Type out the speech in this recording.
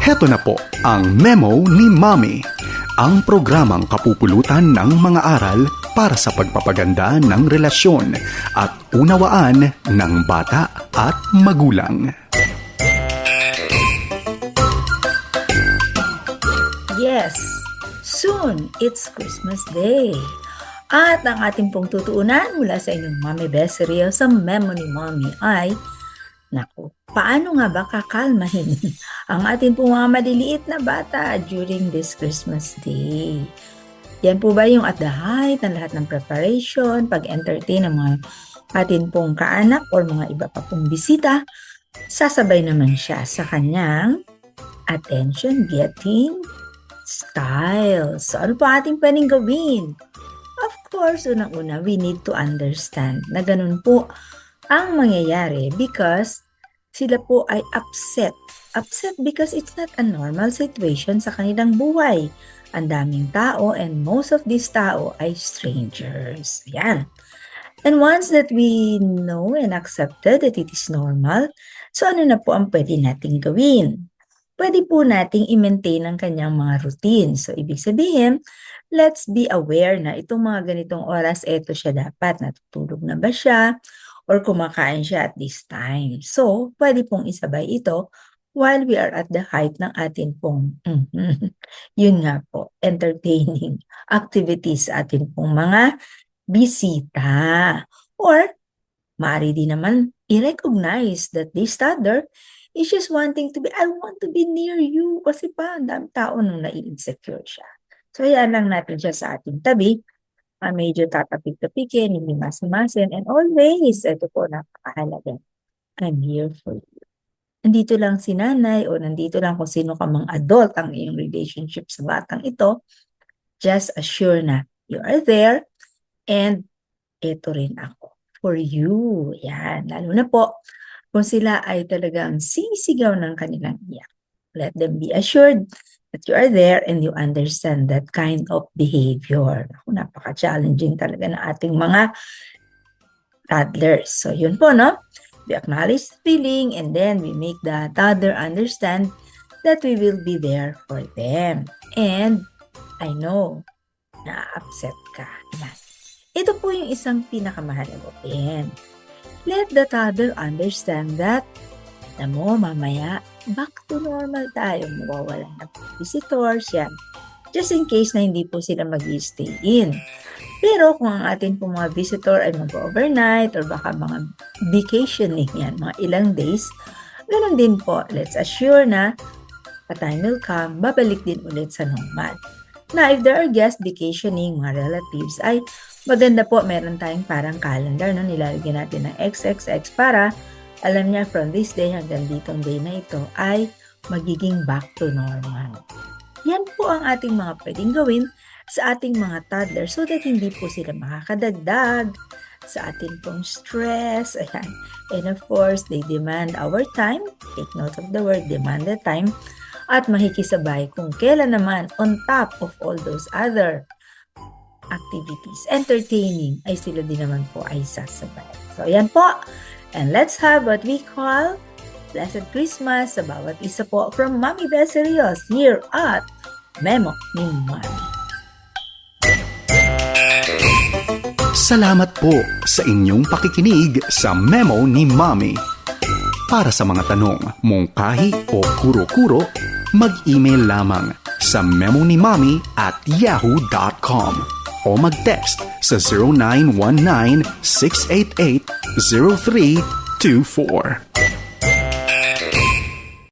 Heto na po ang Memo ni Mommy, ang programang kapupulutan ng mga aral para sa pagpapaganda ng relasyon at unawaan ng bata at magulang. Yes, soon it's Christmas Day. At ang ating pong tutuunan mula sa inyong Mommy Beserio sa Memo ni Mommy ay, naku, paano nga ba kakalmahin ang ating pong mga maliliit na bata during this Christmas Day? Yan po ba yung at the height ng lahat ng preparation, pag-entertain ng mga ating pong kaanak or mga iba pa pong bisita? Sasabay naman siya sa kanyang attention-getting style. So ano po ating pwedeng gawin? Of course, unang-una, we need to understand na ganun po ang mangyayari because sila po ay upset. Upset because it's not a normal situation sa kanilang buhay. Ang daming tao and most of these tao ay strangers. Yan. And once that we know and accepted that it is normal, so ano na po ang pwede nating gawin? Pwede po nating i-maintain ang kanyang mga routine. So, ibig sabihin, let's be aware na itong mga ganitong oras, eto siya dapat. Natutulog na ba siya? Or kumakain siya at this time. So, pwede pong isabay ito while we are at the height ng atin pong, yun nga po, entertaining activities sa atin pong mga bisita. Or, maaari din naman i-recognize that this toddler is just wanting to be, I want to be near you. Kasi pa, ang dami tao nung nai-insecure siya. So, hayaan lang natin siya sa ating tabi. Medyo tatapik-tapikin, hindi masimasin. And always, ito po, napakahalaga. I'm here for you. Nandito lang si nanay o nandito lang kung sino ka mang adult ang iyong relationship sa batang ito. Just assure na you are there and ito rin ako for you. Yan, lalo na po kung sila ay talagang sisigaw ng kanilang iyak. Let them be assured that you are there and you understand that kind of behavior. Napaka-challenging talaga ng ating mga toddlers. So, yun po, no? We acknowledge the feeling and then we make the toddler understand that we will be there for them. And I know na upset ka. Yan. Ito po yung isang pinakamahalaga din. Let the toddler understand that, alam mo, mamaya, back to normal tayo. Mawawala na po visitors, yan. Just in case na hindi po sila mag-stay in. Pero kung ang atin po mga visitor ay mag-overnight or baka mga vacationing yan, mga ilang days, ganun din po. Let's assure na a time will come, babalik din ulit sa normal. Na if there are guest vacationing, mga relatives, ay maganda po, meron tayong parang calendar, no? Nilalagyan natin ng XXX para alam niya from this day hanggang ditong day na ito ay magiging back to normal. Yan po ang ating mga pwedeng gawin sa ating mga toddlers so that hindi po sila makakadagdag sa ating pong stress. Ayan. And of course, they demand our time. Take note of the word, demand the time. At makikisabay kung kailan naman on top of all those other activities, entertaining, ay sila din naman po ay sasabay. So, ayan po. And let's have what we call Blessed Christmas sa bawat isa po from Mommy Beserios here at Memo ni Mommy. Salamat po sa inyong pakikinig sa Memo ni Mommy. Para sa mga tanong, mungkahi o kuro-kuro, mag-email lamang sa memonimommy@yahoo.com o mag-text sa 0919-688-0324.